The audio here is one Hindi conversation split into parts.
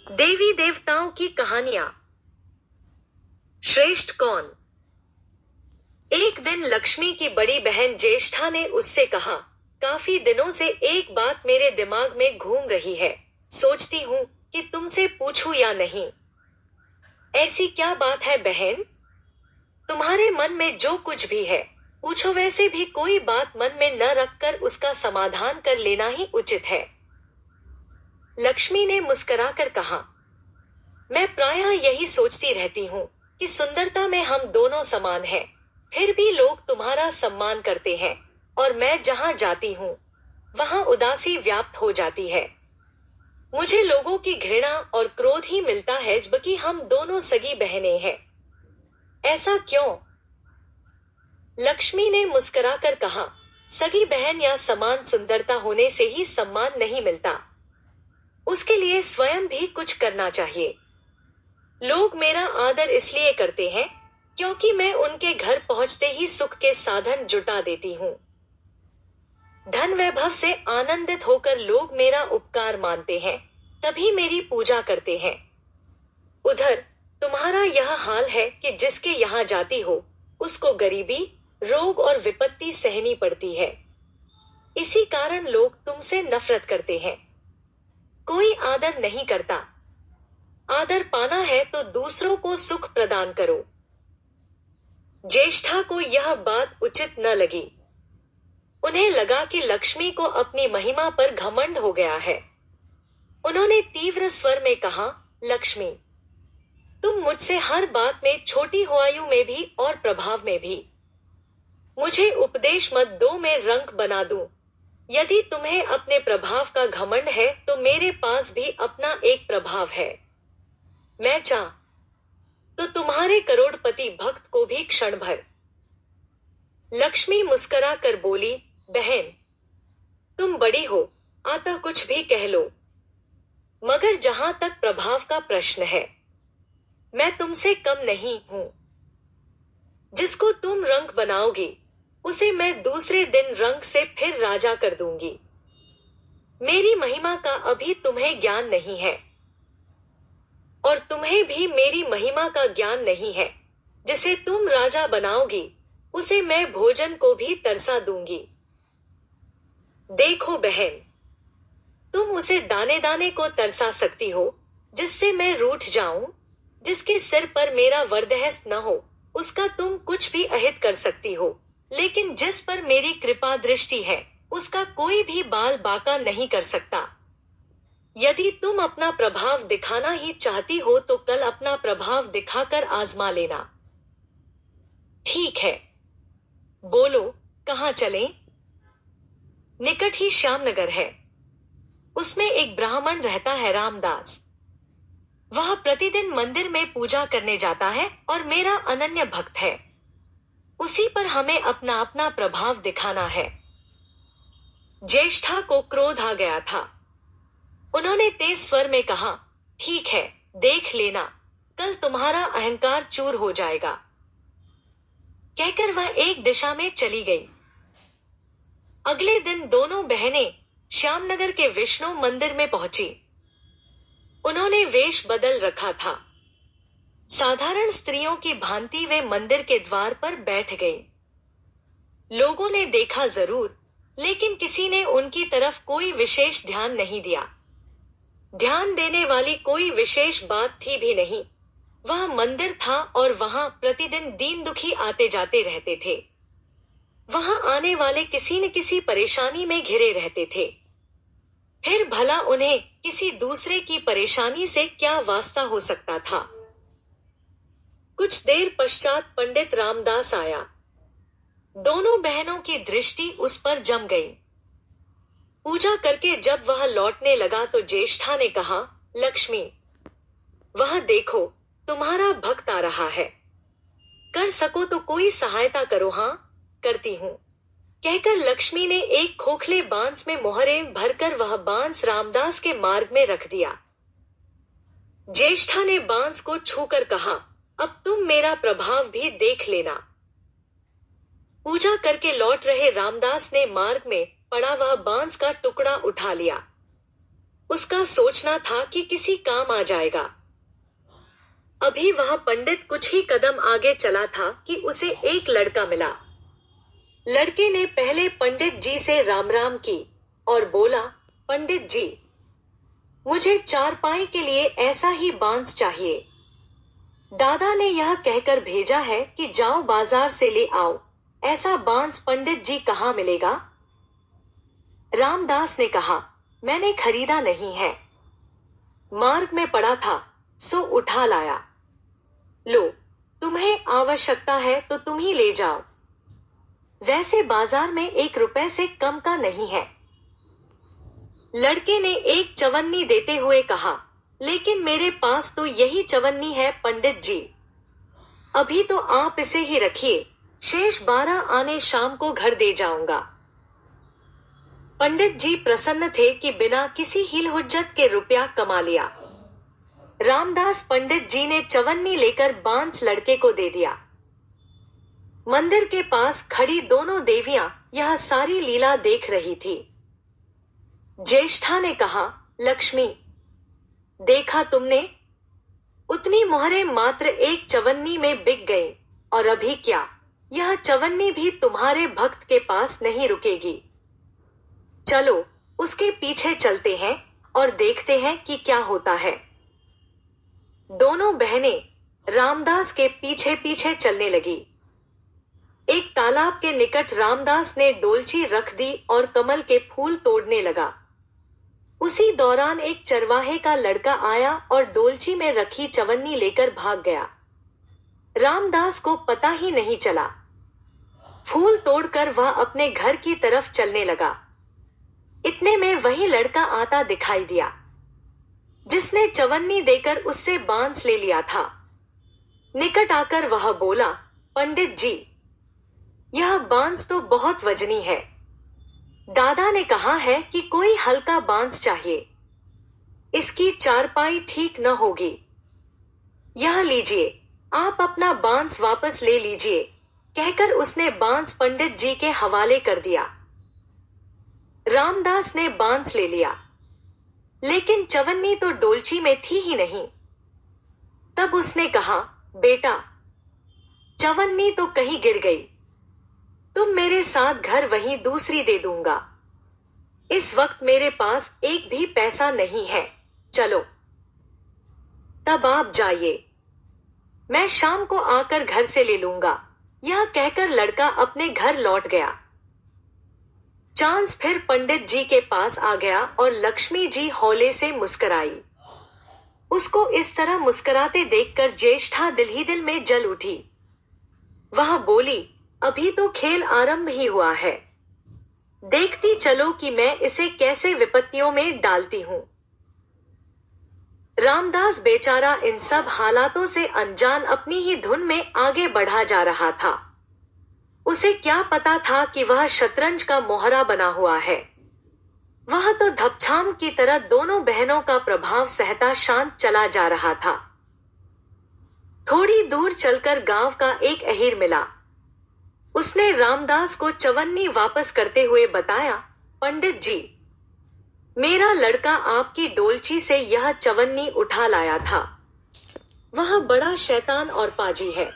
देवी देवताओं की कहानियां। श्रेष्ठ कौन। एक दिन लक्ष्मी की बड़ी बहन ज्येष्ठा ने उससे कहा, काफी दिनों से एक बात मेरे दिमाग में घूम रही है, सोचती हूँ कि तुमसे पूछूं या नहीं। ऐसी क्या बात है बहन? तुम्हारे मन में जो कुछ भी है पूछो, वैसे भी कोई बात मन में न रखकर उसका समाधान कर लेना ही उचित है। लक्ष्मी ने मुस्कुराकर कहा, मैं प्रायः यही सोचती रहती हूँ कि सुंदरता में हम दोनों समान हैं, फिर भी लोग तुम्हारा सम्मान करते हैं और मैं जहाँ जाती हूँ वहाँ उदासी व्याप्त हो जाती है। मुझे लोगों की घृणा और क्रोध ही मिलता है, जबकि हम दोनों सगी बहनें हैं। ऐसा क्यों? लक्ष्मी ने मुस्कुराकर कहा, सगी बहन या समान सुंदरता होने से ही सम्मान नहीं मिलता, उसके लिए स्वयं भी कुछ करना चाहिए। लोग मेरा आदर इसलिए करते हैं क्योंकि मैं उनके घर पहुंचते ही सुख के साधन जुटा देती हूँ। धन वैभव से आनंदित होकर लोग मेरा उपकार मानते हैं, तभी मेरी पूजा करते हैं। उधर तुम्हारा यह हाल है कि जिसके यहाँ जाती हो उसको गरीबी, रोग और विपत्ति सहनी पड़ती है। इसी कारण लोग तुमसे नफरत करते हैं। कोई आदर नहीं करता। आदर पाना है तो दूसरों को सुख प्रदान करो। ज्येष्ठा को यह बात उचित न लगी। उन्हें लगा कि लक्ष्मी को अपनी महिमा पर घमंड हो गया है। उन्होंने तीव्र स्वर में कहा, लक्ष्मी, तुम मुझसे हर बात में छोटी हो, आयु में भी और प्रभाव में भी। मुझे उपदेश मत दो, मैं रंक बना दूं। यदि तुम्हें अपने प्रभाव का घमंड है तो मेरे पास भी अपना एक प्रभाव है। मैं चाह तो तुम्हारे करोड़पति भक्त को भी क्षण भर। लक्ष्मी मुस्कुरा कर बोली, बहन, तुम बड़ी हो, आता कुछ भी कह लो, मगर जहां तक प्रभाव का प्रश्न है, मैं तुमसे कम नहीं हूं। जिसको तुम रंक बनाओगी उसे मैं दूसरे दिन रंक से फिर राजा कर दूंगी। मेरी महिमा का अभी तुम्हें ज्ञान नहीं है और तुम्हें भी मेरी महिमा का ज्ञान नहीं है। जिसे तुम राजा बनाओगी उसे मैं भोजन को भी तरसा दूंगी। देखो बहन, तुम उसे दाने दाने को तरसा सकती हो जिससे मैं रूठ जाऊं। जिसके सिर पर मेरा वरदहस्त न हो उसका तुम कुछ भी अहित कर सकती हो, लेकिन जिस पर मेरी कृपा दृष्टि है उसका कोई भी बाल बांका नहीं कर सकता। यदि तुम अपना प्रभाव दिखाना ही चाहती हो तो कल अपना प्रभाव दिखाकर आजमा लेना। ठीक है, बोलो कहाँ चलें? निकट ही श्यामनगर है। उसमें एक ब्राह्मण रहता है, रामदास। वह प्रतिदिन मंदिर में पूजा करने जाता है और मेरा अनन्य भक्त है। उसी पर हमें अपना अपना प्रभाव दिखाना है। ज्येष्ठा को क्रोध आ गया था। उन्होंने तेज स्वर में कहा, ठीक है, देख लेना, कल तुम्हारा अहंकार चूर हो जाएगा। कहकर वह एक दिशा में चली गई। अगले दिन दोनों बहनें श्यामनगर के विष्णु मंदिर में पहुंची। उन्होंने वेश बदल रखा था। साधारण स्त्रियों की भांति वे मंदिर के द्वार पर बैठ गई। लोगों ने देखा जरूर, लेकिन किसी ने उनकी तरफ कोई विशेष ध्यान नहीं दिया। ध्यान देने वाली कोई विशेष बात थी भी नहीं। वह मंदिर था और वहां प्रतिदिन दीन दुखी आते जाते रहते थे। वहां आने वाले किसी न किसी परेशानी में घिरे रहते थे। फिर भला उन्हें किसी दूसरे की परेशानी से क्या वास्ता हो सकता था? कुछ देर पश्चात पंडित रामदास आया। दोनों बहनों की दृष्टि उस पर जम गई। पूजा करके जब वह लौटने लगा तो ज्येष्ठा ने कहा, लक्ष्मी, वह देखो तुम्हारा भक्त आ रहा है। कर सको तो कोई सहायता करो। हाँ, करती हूँ, कहकर लक्ष्मी ने एक खोखले बांस में मोहरें भरकर वह बांस रामदास के मार्ग में रख दिया। ज्येष्ठा ने बांस को छूकर कहा, अब तुम मेरा प्रभाव भी देख लेना। पूजा करके लौट रहे रामदास ने मार्ग में पड़ा वह बांस का टुकड़ा उठा लिया। उसका सोचना था कि किसी काम आ जाएगा। अभी वह पंडित कुछ ही कदम आगे चला था कि उसे एक लड़का मिला। लड़के ने पहले पंडित जी से राम राम की और बोला, पंडित जी, मुझे चारपाई के लिए ऐसा ही बांस चाहिए। दादा ने यह कहकर भेजा है कि जाओ बाजार से ले आओ। ऐसा बांस पंडित जी कहाँ मिलेगा? रामदास ने कहा, मैंने खरीदा नहीं है, मार्ग में पड़ा था सो उठा लाया। लो, तुम्हें आवश्यकता है तो तुम ही ले जाओ। वैसे बाजार में 1 रुपए से कम का नहीं है। लड़के ने एक चवन्नी देते हुए कहा, लेकिन मेरे पास तो यही चवन्नी है पंडित जी। अभी तो आप इसे ही रखिए, शेष 12 आने शाम को घर दे जाऊंगा। पंडित जी प्रसन्न थे कि बिना किसी हील हुज्जत के रुपया कमा लिया। रामदास पंडित जी ने चवन्नी लेकर बांस लड़के को दे दिया। मंदिर के पास खड़ी दोनों देवियां यह सारी लीला देख रही थी। ज्येष्ठा ने कहा, लक्ष्मी, देखा तुमने, उतनी मोहरे मात्र एक चवन्नी में बिक गई, और अभी क्या, यह चवन्नी भी तुम्हारे भक्त के पास नहीं रुकेगी। चलो उसके पीछे चलते हैं और देखते हैं कि क्या होता है। दोनों बहनें रामदास के पीछे पीछे चलने लगी। एक तालाब के निकट रामदास ने डोलची रख दी और कमल के फूल तोड़ने लगा। उसी दौरान एक चरवाहे का लड़का आया और डोलची में रखी चवन्नी लेकर भाग गया। रामदास को पता ही नहीं चला। फूल तोड़कर वह अपने घर की तरफ चलने लगा। इतने में वही लड़का आता दिखाई दिया जिसने चवन्नी देकर उससे बांस ले लिया था। निकट आकर वह बोला, पंडित जी, यह बांस तो बहुत वजनी है। दादा ने कहा है कि कोई हल्का बांस चाहिए, इसकी चारपाई ठीक न होगी। यह लीजिए, आप अपना बांस वापस ले लीजिए, कहकर उसने बांस पंडित जी के हवाले कर दिया। रामदास ने बांस ले लिया, लेकिन चवन्नी तो डोलची में थी ही नहीं। तब उसने कहा, बेटा, चवन्नी तो कहीं गिर गई, तुम मेरे साथ घर वहीं दूसरी दे दूंगा। इस वक्त मेरे पास एक भी पैसा नहीं है, चलो। तब आप जाइए, मैं शाम को आकर घर से ले लूंगा। यह कहकर लड़का अपने घर लौट गया। चांस फिर पंडित जी के पास आ गया और लक्ष्मी जी हौले से मुस्कराई। उसको इस तरह मुस्कराते देखकर ज्येष्ठा दिल ही दिल में जल उठी। वह बोली, अभी तो खेल आरंभ ही हुआ है, देखती चलो कि मैं इसे कैसे विपत्तियों में डालती हूं। रामदास बेचारा इन सब हालातों से अनजान अपनी ही धुन में आगे बढ़ा जा रहा था। उसे क्या पता था कि वह शतरंज का मोहरा बना हुआ है। वह तो धपछाम की तरह दोनों बहनों का प्रभाव सहता शांत चला जा रहा था। थोड़ी दूर चलकर गांव का एक अहीर मिला। उसने रामदास को चवन्नी वापस करते हुए बताया, पंडित जी, मेरा लड़का आपकी डोलची से यह चवन्नी उठा लाया था। वह बड़ा शैतान और पाजी है।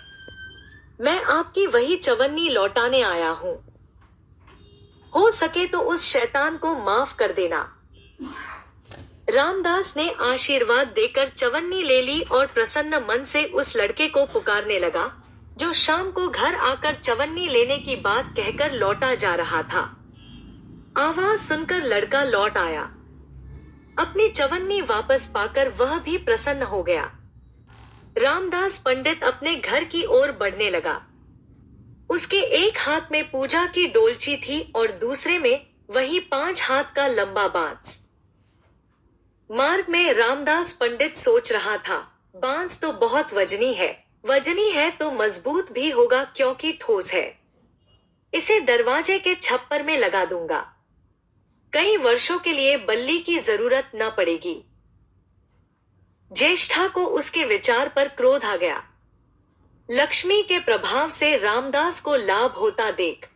मैं आपकी वही चवन्नी लौटाने आया हूं। हो सके तो उस शैतान को माफ कर देना। रामदास ने आशीर्वाद देकर चवन्नी ले ली और प्रसन्न मन से उस लड़के को पुकारने लगा, जो शाम को घर आकर चवन्नी लेने की बात कहकर लौटा जा रहा था। आवाज सुनकर लड़का लौट आया। अपनी चवन्नी वापस पाकर वह भी प्रसन्न हो गया। रामदास पंडित अपने घर की ओर बढ़ने लगा। उसके एक हाथ में पूजा की डोलची थी और दूसरे में वही 5 हाथ का लंबा बांस। मार्ग में रामदास पंडित सोच रहा था, बांस तो बहुत वजनी है तो मजबूत भी होगा क्योंकि ठोस है। इसे दरवाजे के छप्पर में लगा दूंगा, कई वर्षों के लिए बल्ली की जरूरत न पड़ेगी। ज्येष्ठा को उसके विचार पर क्रोध आ गया। लक्ष्मी के प्रभाव से रामदास को लाभ होता देख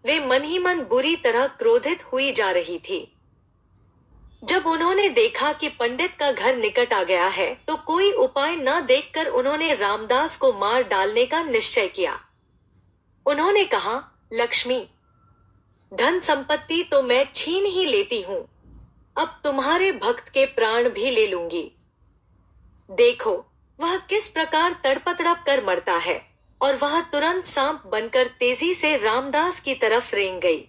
वे मन ही मन बुरी तरह क्रोधित हुई जा रही थी। जब उन्होंने देखा कि पंडित का घर निकट आ गया है तो कोई उपाय न देखकर उन्होंने रामदास को मार डालने का निश्चय किया। उन्होंने कहा, लक्ष्मी, धन संपत्ति तो मैं छीन ही लेती हूं, अब तुम्हारे भक्त के प्राण भी ले लूंगी। देखो वह किस प्रकार तड़प कर मरता है। और वह तुरंत सांप बनकर तेजी से रामदास की तरफ रेंग गई।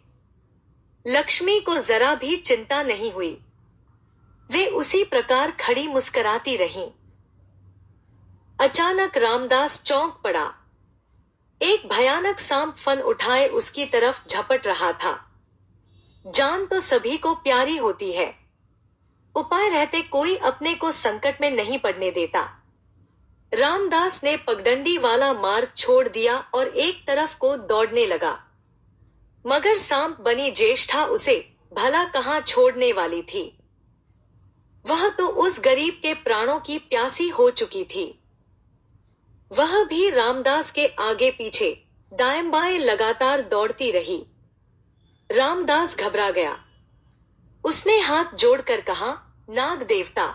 लक्ष्मी को जरा भी चिंता नहीं हुई। वे उसी प्रकार खड़ी मुस्कुराती रहीं। अचानक रामदास चौंक पड़ा। एक भयानक सांप फन उठाए उसकी तरफ झपट रहा था। जान तो सभी को प्यारी होती है, उपाय रहते कोई अपने को संकट में नहीं पड़ने देता। रामदास ने पगडंडी वाला मार्ग छोड़ दिया और एक तरफ को दौड़ने लगा, मगर सांप बनी ज्येष्ठा उसे भला कहां छोड़ने वाली थी। वह तो उस गरीब के प्राणों की प्यासी हो चुकी थी। वह भी रामदास के आगे पीछे दाएं बाएं लगातार दौड़ती रही। रामदास घबरा गया। उसने हाथ जोड़कर कहा, नाग देवता,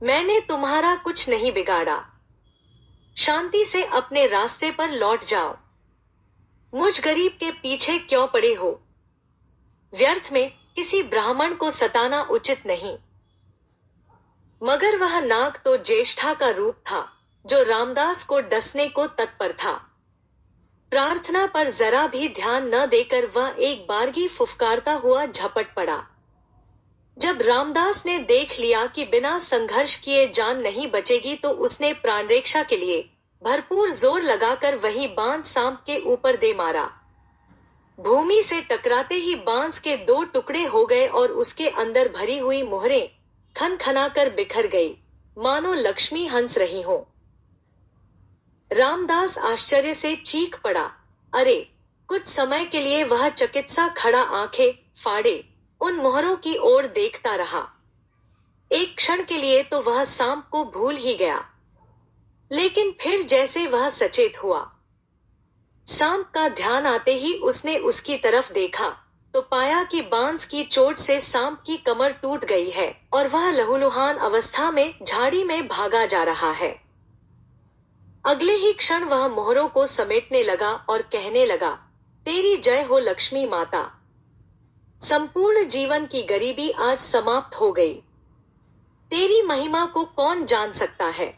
मैंने तुम्हारा कुछ नहीं बिगाड़ा, शांति से अपने रास्ते पर लौट जाओ। मुझ गरीब के पीछे क्यों पड़े हो? व्यर्थ में किसी ब्राह्मण को सताना उचित नहीं। मगर वह नाग तो ज्येष्ठा का रूप था जो रामदास को डसने को तत्पर था। प्रार्थना पर जरा भी ध्यान न देकर वह एक बारगी फुफकारता हुआ झपट पड़ा। जब रामदास ने देख लिया कि बिना संघर्ष किए जान नहीं बचेगी तो उसने प्राणरक्षा के लिए भरपूर जोर लगाकर वही बांस सांप के ऊपर दे मारा। भूमि से टकराते ही बांस के 2 टुकड़े हो गए और उसके अंदर भरी हुई मोहरें खनखनाकर बिखर गई, मानो लक्ष्मी हंस रही हो। रामदास आश्चर्य से चीख पड़ा। अरे! कुछ समय के लिए वह चिकित्सा खड़ा आंखें फाड़े उन मोहरों की ओर देखता रहा। एक क्षण के लिए तो वह सांप को भूल ही गया, लेकिन फिर जैसे वह सचेत हुआ, सांप का ध्यान आते ही उसने उसकी तरफ देखा तो पाया कि बांस की चोट से सांप की कमर टूट गई है और वह लहूलुहान अवस्था में झाड़ी में भागा जा रहा है। अगले ही क्षण वह मोहरों को समेटने लगा और कहने लगा, तेरी जय हो लक्ष्मी माता। संपूर्ण जीवन की गरीबी आज समाप्त हो गई। तेरी महिमा को कौन जान सकता है।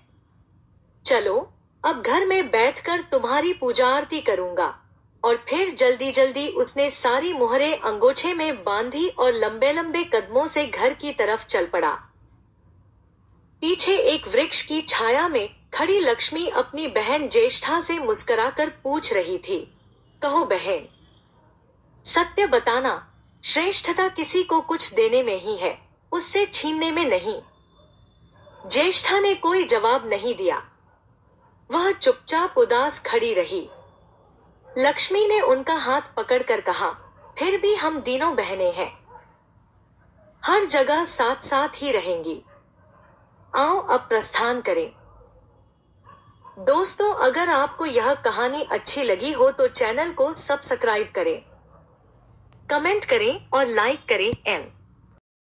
चलो अब घर में बैठकर तुम्हारी पूजा आरती करूंगा। और फिर जल्दी जल्दी उसने सारी मोहरें अंगोछे में बांधी और लंबे लंबे कदमों से घर की तरफ चल पड़ा। पीछे एक वृक्ष की छाया में खड़ी लक्ष्मी अपनी बहन ज्येष्ठा से मुस्कुराकर पूछ रही थी, कहो बहन, सत्य बताना, श्रेष्ठता किसी को कुछ देने में ही है, उससे छीनने में नहीं। ज्येष्ठा ने कोई जवाब नहीं दिया। वह चुपचाप उदास खड़ी रही। लक्ष्मी ने उनका हाथ पकड़कर कहा, फिर भी हम तीनों बहनें हैं, हर जगह साथ साथ ही रहेंगी। आओ अब प्रस्थान करें। दोस्तों, अगर आपको यह कहानी अच्छी लगी हो तो चैनल को सब्सक्राइब करें, कमेंट करें और लाइक करें।